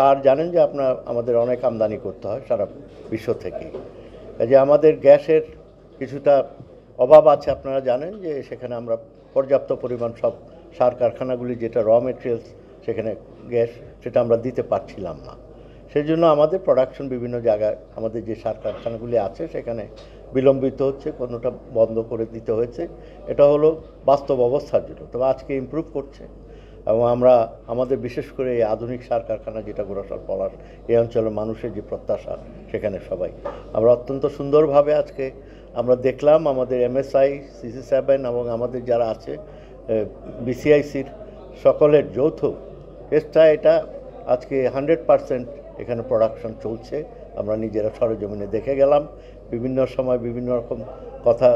সার জানেন যে আমাদের অনেক আমদানি করতে হয় সারা বিশ্ব থেকে। যে আমাদের গ্যাসের কিছুটা অভাব আছে, আপনারা জানেন যে সেখানে আমরা পর্যাপ্ত পরিমাণ সব সার কারখানাগুলি যেটা র মেটেরিয়ালস সেখানে গ্যাস সেটা আমরা দিতে পারছিলাম না। সেই জন্য আমাদের প্রোডাকশন বিভিন্ন জায়গায় আমাদের যে সার কারখানাগুলি আছে সেখানে বিলম্বিত হচ্ছে, কোনোটা বন্ধ করে দিতে হয়েছে। এটা হলো বাস্তব অবস্থার জন্য, তবে আজকে ইমপ্রুভ করছে এবং আমরা আমাদের বিশেষ করে এই আধুনিক সার কারখানা যেটা গোড়াসার পলাশ এই অঞ্চলের মানুষের যে প্রত্যাশা সেখানে সবাই আমরা অত্যন্ত সুন্দরভাবে আজকে আমরা দেখলাম আমাদের MSI CC7 এবং আমাদের যারা আছে BCICর সকলের যৌথ চেষ্টা এটা আজকে 100% এখানে প্রোডাকশন চলছে। আমরা নিজেরা সরেজমিনে দেখে গেলাম, বিভিন্ন সময় বিভিন্ন রকম কথা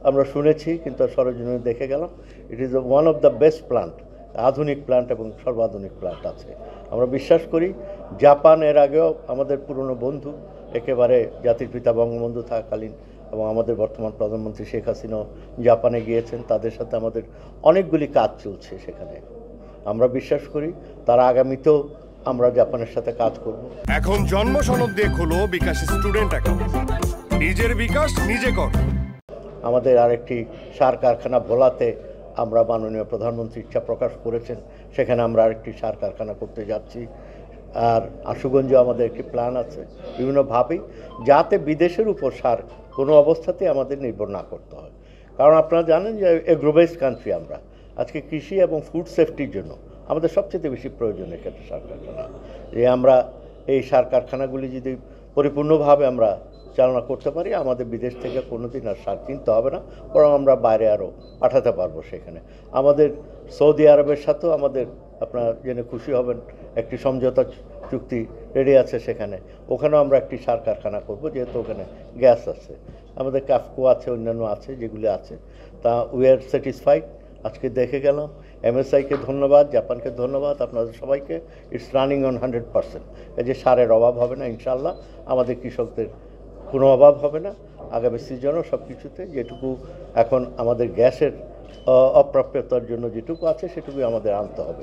আমরা শুনেছি, কিন্তু সরেজমিনে দেখে গেলাম। It is one of the best plant, আধুনিক প্ল্যান্ট এবং সর্বাধুনিক প্ল্যান্ট আছে। আমরা বিশ্বাস করি জাপান এর আগেও আমাদের পুরনো বন্ধু, একেবারে জাতির পিতা বঙ্গবন্ধু থাকাকালীন এবং আমাদের বর্তমান প্রধানমন্ত্রী শেখ হাসিনাও জাপানে গিয়েছেন, তাদের সাথে আমাদের অনেকগুলি কাজ চলছে সেখানে। আমরা বিশ্বাস করি তারা আগামীতেও আমরা জাপানের সাথে কাজ করব। এখন জন্ম সনদ দিয়ে খোলো বিকাশ স্টুডেন্ট অ্যাকাউন্ট, নিজের বিকাশ নিজে কর। আমাদের আরেকটি সার কারখানা ভোলাতে আমরা মাননীয় প্রধানমন্ত্রী ইচ্ছা প্রকাশ করেছেন, সেখানে আমরা আরেকটি সার কারখানা করতে যাচ্ছি। আর আশুগঞ্জে আমাদের একটি প্ল্যান আছে বিভিন্নভাবেই, যাতে বিদেশের উপর সার কোনো অবস্থাতেই আমাদের নির্ভর না করতে হয়। কারণ আপনারা জানেন যে এগ্রোবেসড কান্ট্রি আমরা, আজকে কৃষি এবং ফুড সেফটির জন্য আমাদের সবচেয়ে বেশি প্রয়োজন এক্ষেত্রে সার কারখানা। যে আমরা এই সার কারখানাগুলি যদি পরিপূর্ণভাবে আমরা চালনা করতে পারি, আমাদের বিদেশ থেকে কোনো দিন আর সার কিনতে হবে না, বরং আমরা বাইরে আরও পাঠাতে পারবো সেখানে। আমাদের সৌদি আরবের সাথেও আমাদের, আপনারা জেনে খুশি হবেন, একটি সমঝোতা চুক্তি রেডি আছে সেখানে। ওখানেও আমরা একটি সার কারখানা করব, যেহেতু ওখানে গ্যাস আছে, আমাদের কাফকো আছে, অন্যান্য আছে যেগুলি আছে। তা উই আর স্যাটিসফাইড। আজকে দেখে গেলাম, MSIকে ধন্যবাদ, জাপানকে ধন্যবাদ, আপনাদের সবাইকে। It's running on 100%। এই যে সারের অভাব হবে না ইনশাল্লাহ, আমাদের কৃষকদের কোনো অভাব হবে না আগামী সিজনও। সব কিছুতে যেটুকু এখন আমাদের গ্যাসের অপ্রাপ্যতার জন্য যেটুকু আছে সেটুকুই আমাদের আনতে হবে।